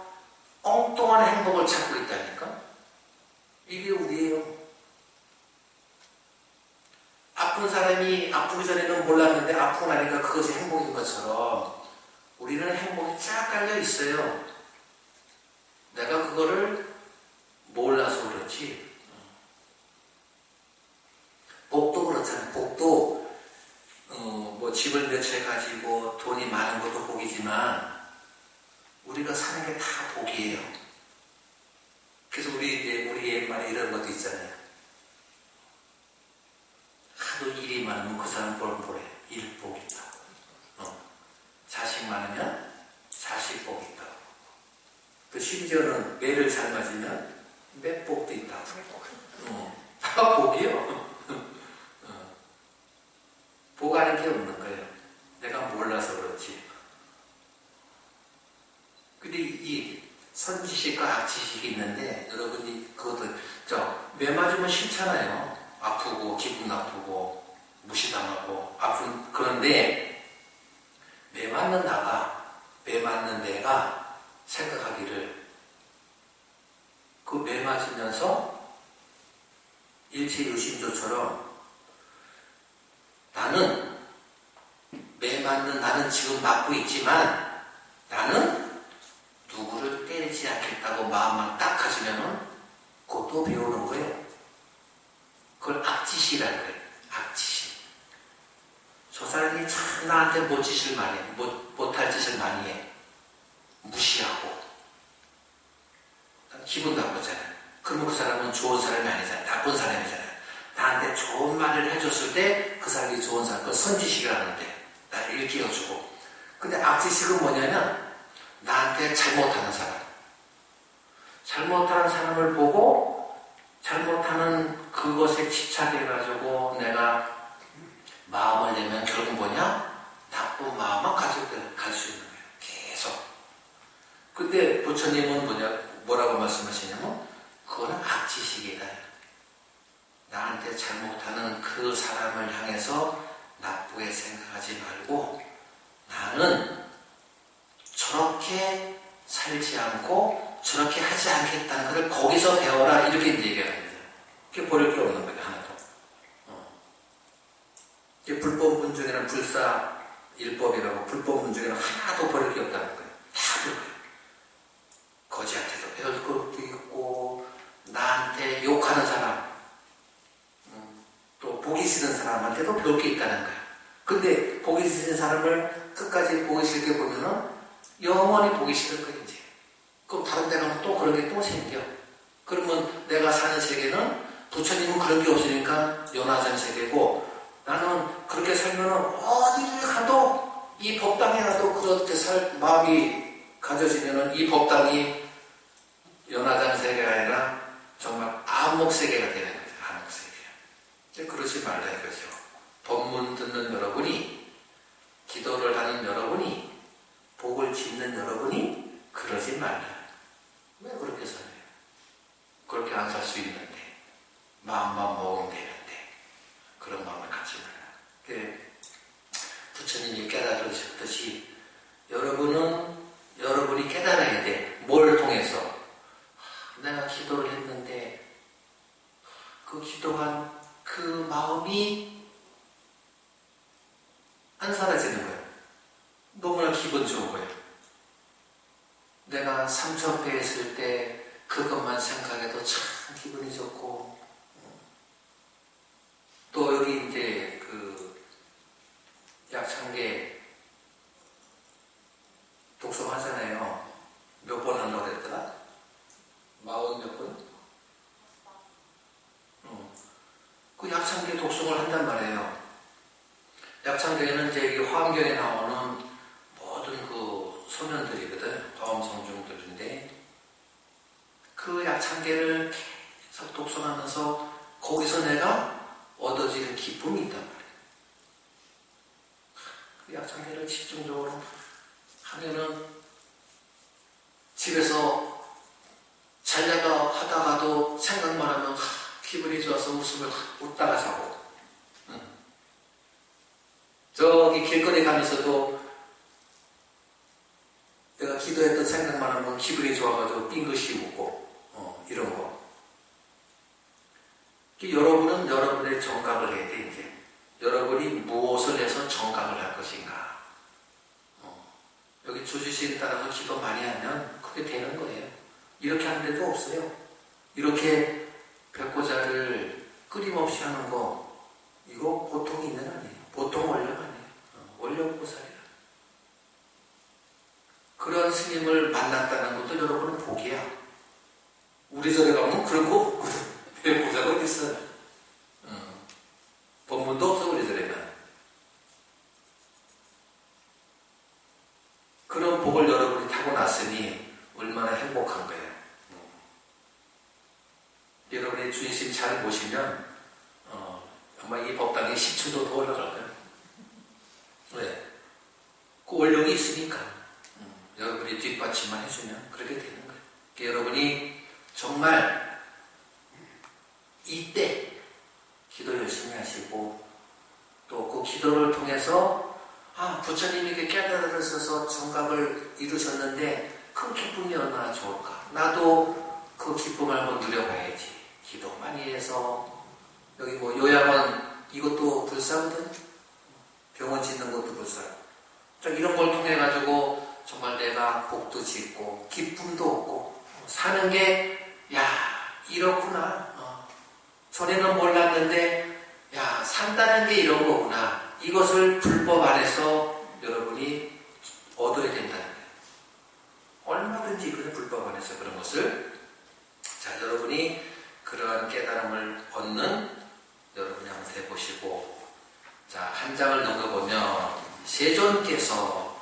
엉뚱한 행복을 찾고 있다니까? 이게 우리예요. 아픈 사람이 아프기 전에는 몰랐는데 아프고 나니까 그것이 행복인 것처럼 우리는 행복이 쫙 깔려 있어요. 내가 그거를 몰라서 그렇지. 복도 그렇잖아요. 복도 뭐 집을 몇 채 가지고 돈이 많은 것도 복이지만 우리가 사는 게 다 복이에요. 그래서 우리 옛말에 이런 것도 있잖아요. 하도 일이 많으면 그 사람 보래. 일복 있다고. 자식 많으면 자식복 있다고. 또 심지어는 매를 잘 맞으면 매복도 있다고. 다 복이요. 보가는 게 없는 거예요. 내가 몰라서 그렇지. 근데 이 선지식과 악지식이 있는데 여러분이 그것도 매 맞으면 싫잖아요. 아프고 기분 나쁘고 무시당하고 아픈. 그런데 매 맞는 나가, 매 맞는 내가 생각하기를 그 매 맞으면서 일체유심조처럼 나는 매 맞는 나는 지금 맞고 있지만 나는 누구를 때리지 않겠다고 마음만 딱 가지면은 그것도 배우는 거예요. 그걸 악지시라고 그래요. 악지시. 저 사람이 참 나한테 못짓을 많이 해. 못할 짓을 많이 해. 무시하고. 기분 나쁘잖아요. 그러면 그 사람은 좋은 사람이 아니잖아요. 나쁜 사람이잖아요. 나한테 좋은 말을 해줬을 때 그 사람이 좋은 사람, 그걸 선지식이라는데 나를 일깨워주고. 근데 악지식은 뭐냐면 나한테 잘못하는 사람, 잘못하는 사람을 보고 잘못하는 그것에 집착해가지고 내가 마음을 내면 결국 뭐냐? 나쁜 마음만 갈 수 있는 거예요. 계속. 근데 부처님은 뭐라고 말씀하시냐면 그거는 악지식이다. 나한테 잘못하는 그 사람을 향해서 나쁘게 생각하지 말고 나는 저렇게 살지 않고 저렇게 하지 않겠다는 것을 거기서 배워라 이렇게 얘기하는 거죠. 그게 버릴 게 없는 거예요. 하나도. 불법 중에는 불사 일법이라고 불법 중에는 하나도 버릴 게 없다는 거예요. 다 버려요. 거지한테도 배울 것도 있고 나한테 욕하는 사람 또 보기 싫은 사람한테도 배울 게 있다는 거예요. 근데 보기 싫은 사람을 끝까지 보기 싫게 보면은 영원히 보기 싫을 거예요. 이제. 그럼 다른 데 가면 또 그런 게 또 생겨. 그러면 내가 사는 세계는 부처님은 그런 게 없으니까 연화전 세계고 나는 그렇게 살면은 어디를 가도 이 법당에 가도 그렇게 살 마음이 가져지면은 이 법당이 연화전 세계가 아니라 정말 암흑 세계가 되는 거죠. 암흑 세계. 그러지 말라 이거죠. 법문 듣는 여러분이 기도를 하는 여러분이 복을 짓는 여러분이 그러지 말라. 왜 그렇게 살아요? 그렇게 안 살 수 있는데 마음만 먹으면 되는데 그런 마음을 갖지 말라. 부처님이 깨달으셨듯이 여러분이 깨달아야 돼. 뭘 통해서? 내가 기도를 했는데 그 기도한 그 마음이 안 사라지는 거예요. 너무나 기분 좋은 거예요. 내가 삼천배 했을 때 그것만 생각해도 참 기분이 좋고 또 여기 이제 그 약창계 독송하잖아요. 몇 번 한다고 그랬더라? 40몇 번? 그 약창계 독송을 한단 말이에요. 약창계는 이제 화엄경에 나오는 모든 그 소년들이거든. 화엄성중들인데 그 약창계를 계속 독송하면서 거기서 내가 얻어지는 기쁨이 있단 말이에요. 그 약창계를 집중적으로 하면은 집에서 자려고 하다가도 생각만 하면 기분이 좋아서 웃음을 웃다가 자고 저기 길거리 가면서도 내가 기도했던 생각만 하면 기분이 좋아가지고 빙긋이 웃고 이런 거. 여러분은 여러분의 정각을 해야 돼. 이제 여러분이 무엇을 해서 정각을 할 것인가. 여기 주주식에 따라서 기도 많이 하면 그게 되는 거예요. 이렇게 하는 데도 없어요. 이렇게 백고자를 끊임없이 하는 거 이거 보통이 있는 아니에요. 보통 원력 아니에요. 원력보살이라. 그런 스님을 만났다는 것도 여러분은 복이야. 우리 절에 가면 그런 거 없거든. 백고자가 어디 있어요? 법문도 없어 우리 절에는. 그런 복을 여러분이 타고났으니 얼마나 행복한 거예요. 여러분이 주의심 잘 보시면 아마 이 법당이 10층도 더 올라갈 거예요. 왜? 그 원력이 있으니까 여러분이 뒷받침만 해주면 그렇게 되는 거예요. 그러니까 여러분이 정말 이때 기도 열심히 하시고 또 그 기도를 통해서 부처님에게 깨달으셔서 정각을 이루셨는데 그 기쁨이 얼마나 좋을까. 나도 그 기쁨을 한번 누려봐야지. 기도 많이 해서 여기 뭐 요양원 이것도 불사거든. 병원 짓는 것도 불사고. 이런 걸 통해 가지고 정말 내가 복도 짓고 기쁨도 얻고 사는 게 이렇구나. 전에는 몰랐는데 산다는 게 이런 거구나. 이것을 불법 안에서 여러분이 얻어야 된다는 거예요. 얼마든지 그런 불법 안에서 그런 것을 여러분이 그러한 깨달음을 얻는 여러분이 한번 해보시고 한 장을 넘겨보면 세존께서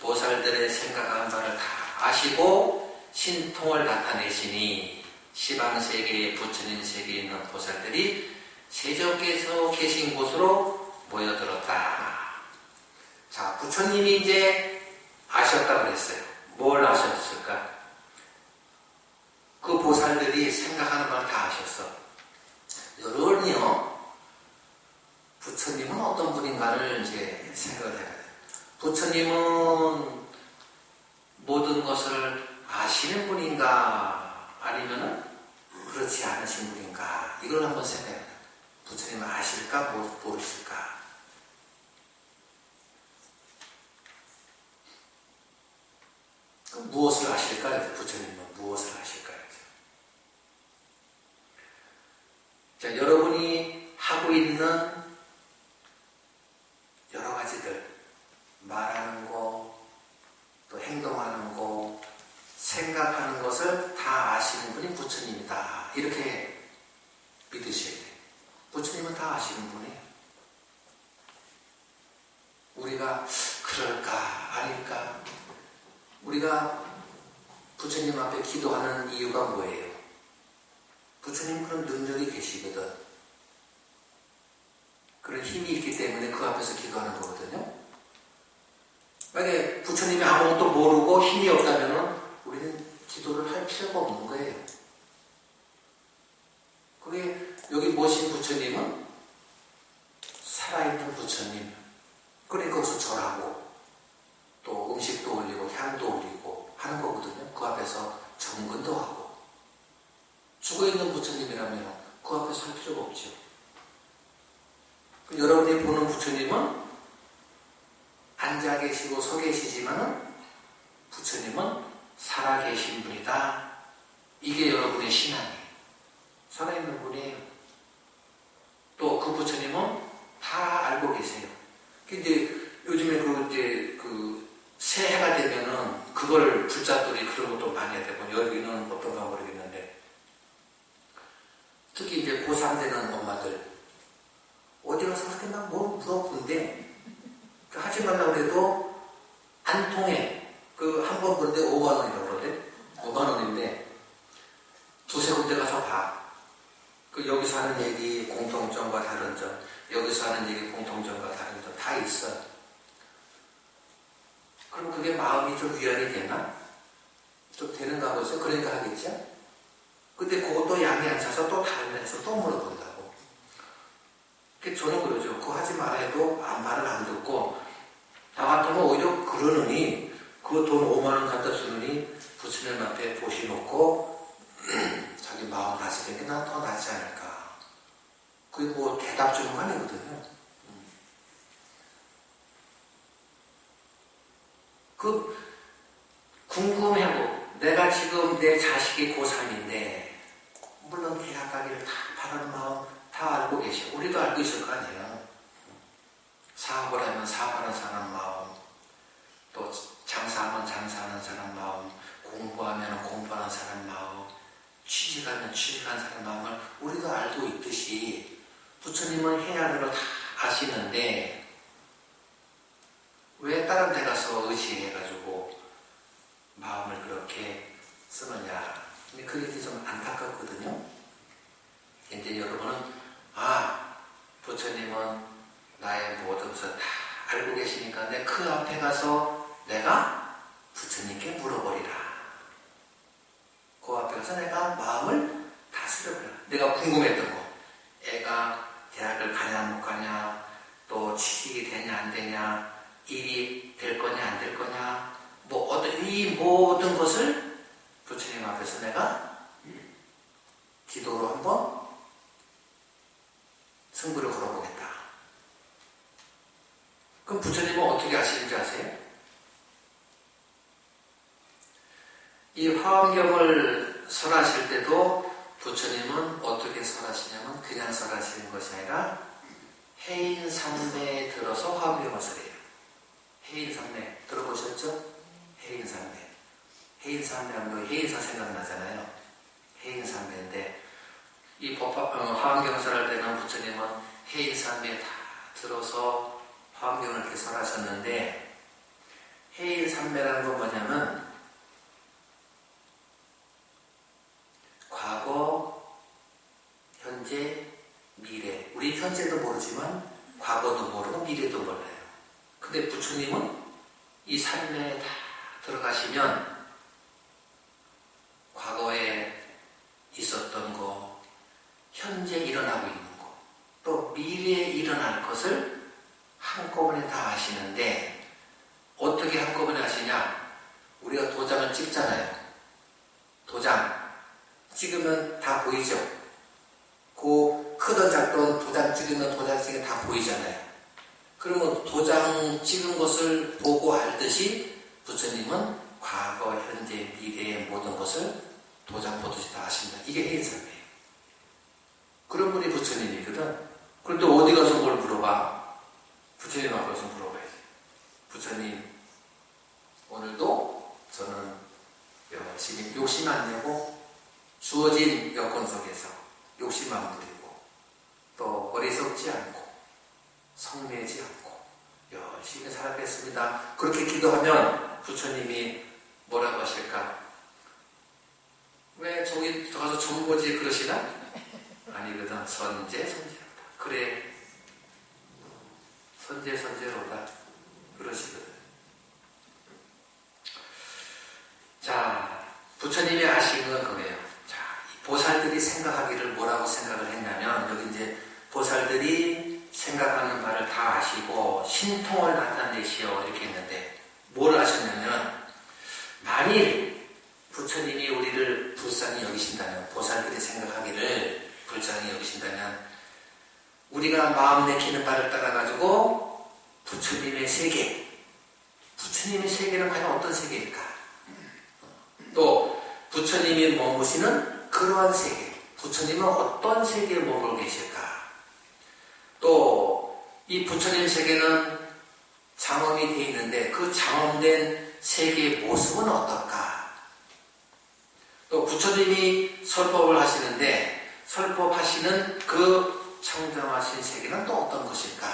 보살들의 생각한 바를 다 아시고 신통을 나타내시니 시방세계에 부처님 세계에 있는 보살들이 세존께서 계신 곳으로 모여들었다. 부처님이 이제 아셨다고 그랬어요. 뭘 아셨을까? 그 보살들이 생각하는 걸 다 아셨어. 여러분이요, 생각을 해야 돼요. 부처님은 모든 것을 아시는 분인가 아니면 그렇지 않으신 분인가 이걸 한번 생각해야 돼요. 부처님은 아실까 모르실까. 무엇을 아실까요? 부처님은 무엇을 아실까요? 자, 여러분이 하고 있는 여러 가지들, 말하는 거, 또 행동하는 거, 생각하는 것을 다 아시는 분이 부처님이다. 이렇게 믿으셔야 돼요. 부처님은 다 아시는 분이에요. 우리가 그럴까 아닐까? 우리가 부처님 앞에 기도하는 이유가 뭐예요? 부처님 그런 능력이 계시거든. 그런 힘이 있기 때문에 그 앞에서 기도하는 거거든요. 만약에 부처님이 아무것도 모르고 힘이 없다면 우리는 기도를 할 필요가 없는 거예요. 그게 여기 모신 부처님은 살아있는 부처님. 그러니까 거기서 절하고 또 음식도 올리고 향도 올리고 하는 거거든요. 그 앞에서 정근도 하고. 죽어있는 부처님이라면 그 앞에서 할 필요가 없죠. 여러분이 보는 부처님은 앉아 계시고 서 계시지만 부처님은 살아계신 분이다. 이게 여러분의 신앙이에요. 살아있는 분이에요. 또 그 부처님은 다 알고 계세요. 근데 요즘에 그 새해가 되면은 그걸 불자들이 그런 것도 많이 해야 되고 여기는 어떤가 모르겠는데 특히 이제 고3 되는 엄마들 어디 가서 그렇게 막 뭐 물어본데 하지 말라고 해도 안 통해. 그 한 번 본데 5만 원이라고 그러대. 5만 원인데 두세 군데 가서 봐. 그 여기서 하는 얘기 공통점과 다른 점, 여기서 하는 얘기 공통점과 다른 점 다 있어. 그럼 그게 마음이 좀 위안이 되나? 좀 되는가 보죠. 그러니까 하겠죠. 근데 그것도 양이 안 차서 또 다른 데서 또 물어본다고. 저는 그러죠. 그거 하지 말아 해도 말을 안 듣고 나 같으면 오히려 그러느니 그 돈 5만 원 갖다 주느니 부처님 앞에 보시놓고 자기 마음 다스리는 게 난 더 낫지 않을까. 그게 뭐 대답 주는 거 아니거든요. 그 궁금해하고 내가 지금 내 자식이 고3인데 물론 대학 가기를 다 바라는 마음 다 알고 계시고 우리도 알고 있을 거 아니에요. 사업을 하면 사업하는 사람 마음, 또 장사하면 장사하는 사람 마음, 공부하면 공부하는 사람 마음, 취직하면 취직하는 사람 마음을 우리도 알고 있듯이 부처님은 해야 하는 걸 다 아시는데 왜 다른 데 가서 의지해가지고 마음을 그렇게 쓰느냐. 근데 그게 좀 안타깝거든요. 이제 여러분은 부처님은 나의 모든 것을 다 알고 계시니까 내 그 앞에 가서 내가 부처님께 물어버리라. 그 앞에 가서 내가 마음을 다스려버려. 내가 궁금했던 거. 애가 대학을 가냐 못 가냐, 또 취직이 되냐 안 되냐, 일이 될 거냐 안 될 거냐, 뭐 어떤 이 모든 것을 부처님 앞에서 내가 기도로 한번 승부를 걸어보겠다. 그럼 부처님은 어떻게 하시는지 아세요? 이 화엄경을 설하실 때도 부처님은 어떻게 설하시냐면 그냥 설하시는 것이 아니라 해인삼매에 들어서 화엄경을 설해요. 해인삼매 들어보셨죠? 해인삼매. 해인삼매 하면 해인사 생각나잖아요. 해인삼매인데 이 화엄경을 설할 때는 부처님은 해인삼매에 다 들어서 화엄경을 이렇게 설하셨는데 해인삼매라는 건 뭐냐면 과거, 현재, 미래. 우리 현재도 모르지만 과거도 모르고 미래도 몰라요. 근데 부처님은 이 삼매에 다 들어가시면 과거에 있었던 거, 현재 일어나고 있는 거, 또 미래에 일어날 것을 한꺼번에 다 아시는데 어떻게 한꺼번에 아시냐? 우리가 도장을 찍잖아요. 도장 찍으면 다 보이죠? 그 크든 작든 도장 찍으면 도장 찍으면 다 보이잖아요. 그러면 도장 찍은 것을 보고 알듯이 부처님은 과거, 현재, 미래의 모든 것을 도장 보듯이 다 아십니다. 이게 해인설이에요. 그런 분이 부처님이거든. 그런데 어디 가서 뭘 물어봐? 부처님 앞에서 물어봐야지. 부처님, 오늘도 저는 열심히 욕심 안 내고 주어진 여건 속에서 욕심 안 부리고 또 어리석지 않고 성내지 않고 열심히 살아겠습니다. 그렇게 기도하면 부처님이 뭐라고 하실까? 왜 저기 가서 정보지 그러시나? 아니거든. 선제선제로다. 그래, 선제선제로다. 그러시거든. 자, 부처님이 아신 건 그거예요. 자, 보살들이 생각하기를 뭐라고 생각을 했냐면, 여기 이제 보살들이 생각하는 바를 다 아시고 신통을 나타내시오 이렇게 했는데, 뭘 아셨냐면, 만일 부처님이 우리를 불쌍히 여기신다면, 보살들이 생각하기를 불쌍히 여기신다면, 우리가 마음 내키는 바를 따라가지고 부처님의 세계, 부처님의 세계는 과연 어떤 세계일까? 또 부처님이 머무시는 그러한 세계, 부처님은 어떤 세계에 머물고 계실까? 또 이 부처님 세계는 장엄이 되어 있는데 그 장엄된 세계의 모습은 어떨까? 또 부처님이 설법을 하시는데 설법하시는 그 청정하신 세계는 또 어떤 것일까?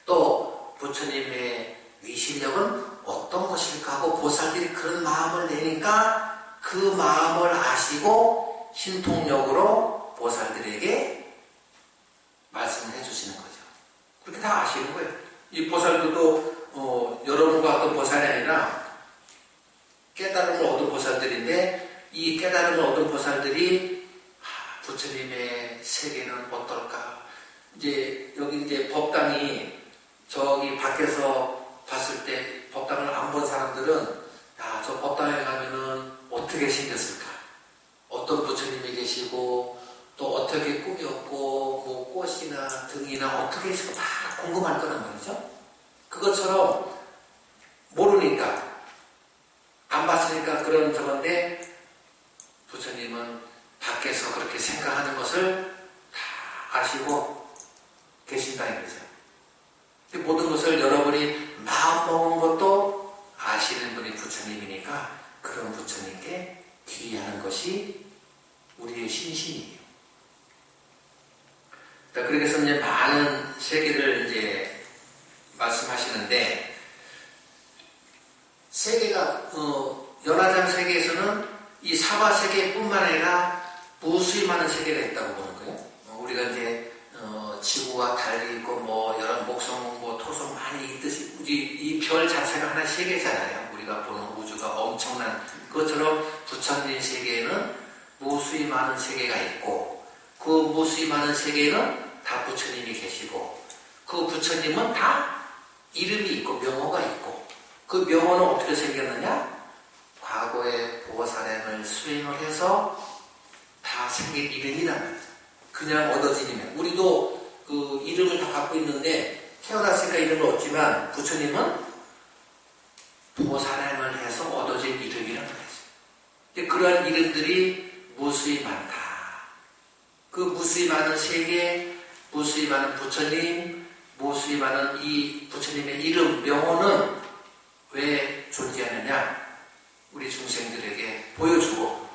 또 부처님의 위실력은 어떤 것일까 하고 보살들이 그런 마음을 내니까 그 마음을 아시고 신통력으로 보살들에게 말씀을 해주시는 거죠. 그렇게 다 아시는 거예요. 이 보살들도 여러분과 같은 보살이 아니라 깨달음을 얻은 보살들인데 이 깨달음을 얻은 보살들이 부처님의 세계는 어떨까? 이제 여기 이제 법당이 저기 밖에서 봤을 때 법당을 안 본 사람들은 저 법당에 가면은 어떻게 생겼을까? 어떤 부처님이 계시고 또 어떻게 꾸몄고 뭐 꽃이나 등이나 어떻게 있을까 다 궁금할 거란 말이죠. 그것처럼 모르니까 안 봤으니까 그런 저건데 부처님은 밖에서 그렇게 생각하는 것을 다 아시고 계신다 이거죠. 모든 것을 여러분이 마음먹은 것도 아시는 분이 부처님이니까 그런 부처님께 귀의하는 것이 우리의 신심이에요. 그래서 이제 많은 세계를 이제 말씀하시는데 세계가 연화장 세계에서는 이 사바 세계뿐만 아니라 무수히 많은 세계가 있다고 보는 거예요. 우리가 이제 지구와 달이 있고 뭐 여러 목성, 뭐 토성 많이 있듯이 이 별 자체가 하나의 세계잖아요. 우리가 보는 우주가 엄청난 그것처럼 부처님 세계에는 무수히 많은 세계가 있고 그 무수히 많은 세계에는 다 부처님이 계시고 그 부처님은 다 이름이 있고 명호가 있고 그 명호는 어떻게 생겼느냐? 과거에 보살행을 수행을 해서 다 생긴 이름이란 말이죠. 그냥 얻어진 이름. 우리도 그 이름을 다 갖고 있는데 태어났으니까 이름을 얻지만 부처님은 보살행을 해서 얻어진 이름이란 말이죠. 그러한 이름들이 무수히 많다. 그 무수히 많은 세계, 무수히 많은 부처님, 무수히 많은 이 부처님의 이름, 명호는 왜 존재하느냐? 우리 중생들에게 보여주고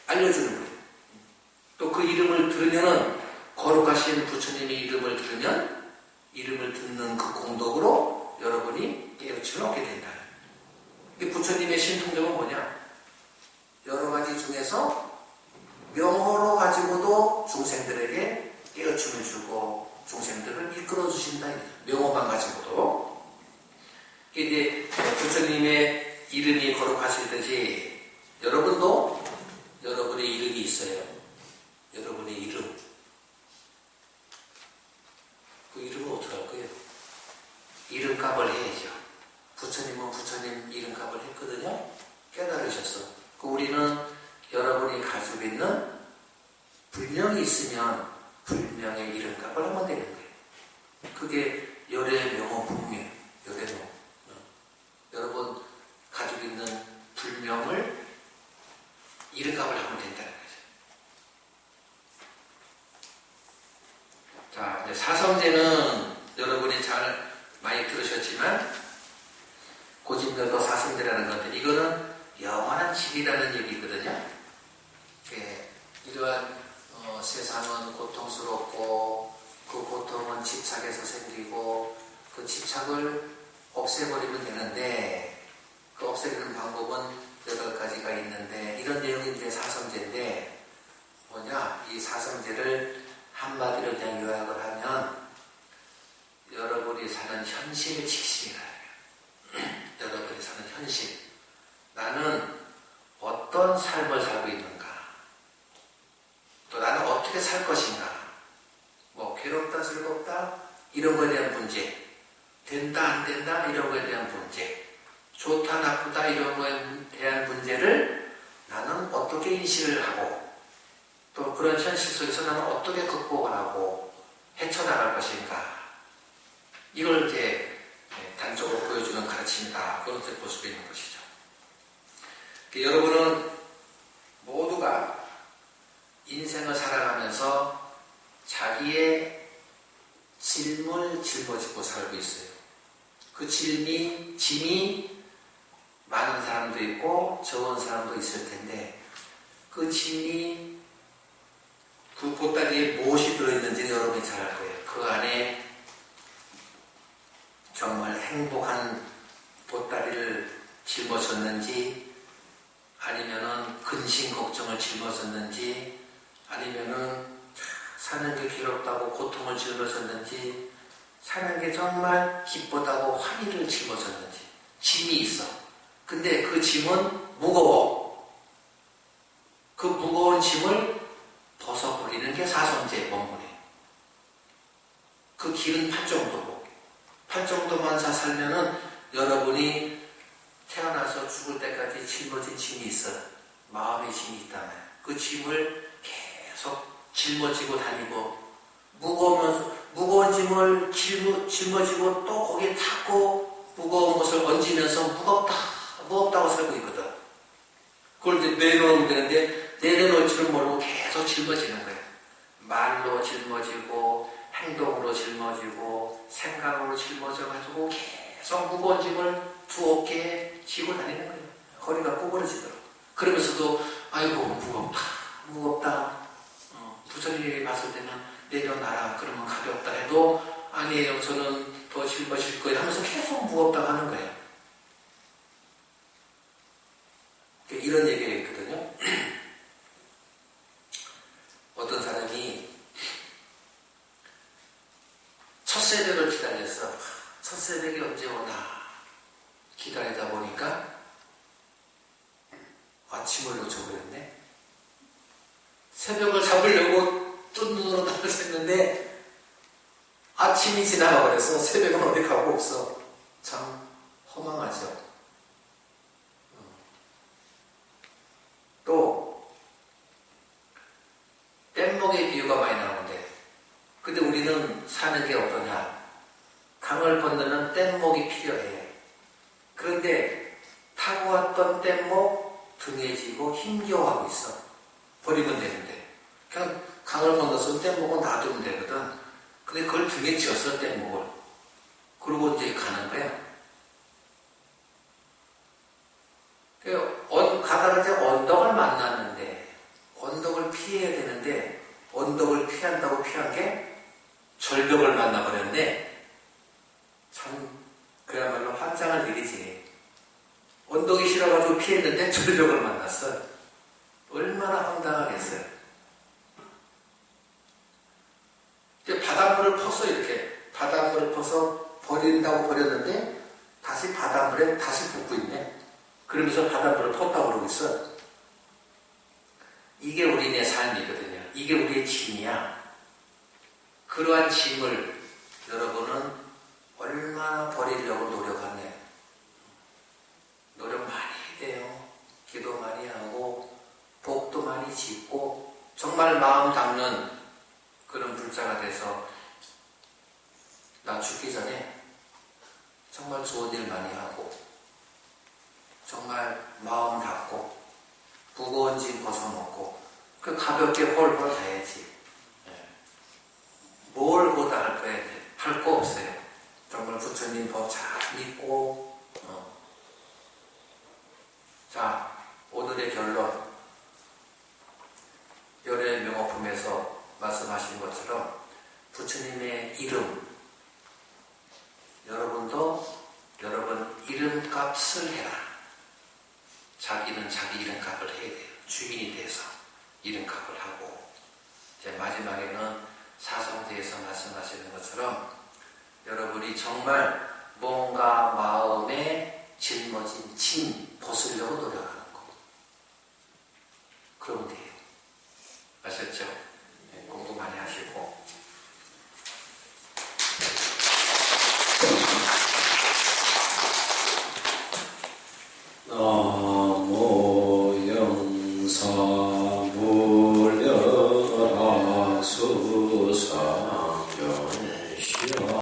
알려주는 거예요. 또 그 이름을 들으면은 거룩하신 부처님의 이름을 들으면 이름을 듣는 그 공덕으로 여러분이 깨우침을 얻게 된다. 부처님의 신통력은 뭐냐? 여러 가지 중에서 명호로 가지고도 중생들에게 깨우침을 주고 중생들을 이끌어 주신다. 명호만 가지고도. 이제 부처님의 이름이 거룩하시듯이 여러분도 여러분의 이름이 있어요. 여러분의 이름. 그 이름을 어떻게 있으면 불명의 이름값을 하면 되는 거예요. 그게 열의 명호 분명, 열의 명호. 여러분 가지고 있는 불명을 이름값을 하면 된다는 거죠. 자, 이제 사성제는 여러분이 잘 많이 들으셨지만 고진별도 사성제라는 건데 이거는 영원한 질이라는 얘기거든요. 이러한 세상은 고통스럽고 그 고통은 집착에서 생기고 그 집착을 없애버리면 되는데 그 없애는 방법은 8가지가 있는데 이런 내용이 이제 사성제인데 뭐냐, 이 사성제를 한마디로 그냥 요약을 하면 여러분이 사는 현실의 직심이라 해요. 여러분이 사는 현실, 나는 어떤 삶을 살고 있는가, 또 나는 어떻게 살 것인가, 뭐 괴롭다 즐겁다 이런 거에 대한 문제, 된다 안 된다 이런 거에 대한 문제, 좋다 나쁘다 이런 거에 대한 문제를 나는 어떻게 인식을 하고 또 그런 현실 속에서 나는 어떻게 극복을 하고 헤쳐나갈 것인가, 이걸 이제 단적으로 보여주는 가르침이다, 그렇게 볼 수 있는 것이죠. 여러분은 모두가 인생을 살아가면서 자기의 짐을 짊어지고 살고 있어요. 그 짐이 많은 사람도 있고 적은 사람도 있을 텐데 그 짐이 그 보따리에 무엇이 들어있는지는 여러분이 잘 알 거예요. 그 안에 정말 행복한 보따리를 짊어졌는지, 아니면은 근심 걱정을 짊어졌는지, 아니면은 사는 게 괴롭다고 고통을 짊어졌는지, 사는 게 정말 기쁘다고 환희를 짊어졌는지, 짐이 있어. 근데 그 짐은 무거워. 그 무거운 짐을 벗어버리는 게 사성제의 본문이에요. 그 길은 팔정도고, 팔정도만 살면은 여러분이 태어나서 죽을 때까지 짊어진 짐이 있어. 마음의 짐이 있다면 그 짐을 계속 짊어지고 다니고, 무거운 짐을 짊어지고 또 거기에 탔고 무거운 것을 얹으면서 무겁다고 살고 있거든. 그걸 이제 내려놓으면 되는데 내려놓을 줄은 모르고 계속 짊어지는 거예요. 말로 짊어지고 행동으로 짊어지고 생각으로 짊어져가지고 계속 무거운 짐을 두 어깨에 지고 다니는 거예요. 허리가 구부러지도록. 그러면서도 아이고 무겁다. 부처님이 봤을 때는 내려놔라 그러면 가볍다 해도 아니에요, 저는 더 짊어질 거예요 하면서 계속 무겁다고 하는 거예요. 이런 얘기가 있거든요. 어떤 사람이 첫 새벽을 기다렸어. 첫 새벽이 언제 오나 기다리다 보니까 아침을 놓쳐버렸네. 새벽을 잡으려고 뜬 눈으로 나를 샜는데 아침이 지나가 버렸어. 새벽은 어디 가고 없어. 참 허망하죠. 또 뗏목의 비유가 많이 나오는데, 근데 우리는 사는 게 어떠냐, 강을 건너는 뗏목이 필요해. 그런데 타고 왔던 뗏목 등에 지고 힘겨워하고 있어. 버리면 되는데 그냥 강을 건너서 뗏목은 놔두면 되거든. 근데 그걸 등에 지었어, 뗏목을. 그러고 이제 가는 거야. 가다가 이제 언덕을 만났는데 언덕을 피해야 되는데 언덕을 피한다고 피한 게 절벽을 만나버렸는데 참 그야말로 환장할 일이지. 언덕이 싫어가지고 피했는데 절벽을 만났어. 얼마나 황당하겠어요. 바닷물을 퍼서 바닷물을 퍼서 버린다고 버렸는데 다시 바닷물에 다시 붓고 있네. 그러면서 바닷물을 펐다고 그러고 있어. 이게 우리의 삶이거든요. 이게 우리의 짐이야. 그러한 짐을 여러분은 얼마나 버리려고 노력하네. 노력 많이 해요. 기도 많이 하고 복도 많이 짓고 정말 마음 담는 불자가 돼서 나 죽기 전에 정말 좋은 일 많이 하고 정말 마음 닫고 무거운 짐 벗어놓고 그 가볍게 홀홀 가야지. 뭘 보다 할 거야? 할 거 없어요. 정말 부처님 법 잘 믿고 자, 오늘의 결론. 열의 명호품에서 말씀하신 것처럼 부처님의 이름, 여러분도 여러분 이름값을 해라. 자기는 자기 이름값을 해야 돼요. 주인이 돼서 이름값을 하고, 이제 마지막에는 사성대에서 말씀하시는 것처럼 여러분이 정말 뭔가 마음에 짊어진 짐 벗으려고 노력하는 거. 그러면 돼요.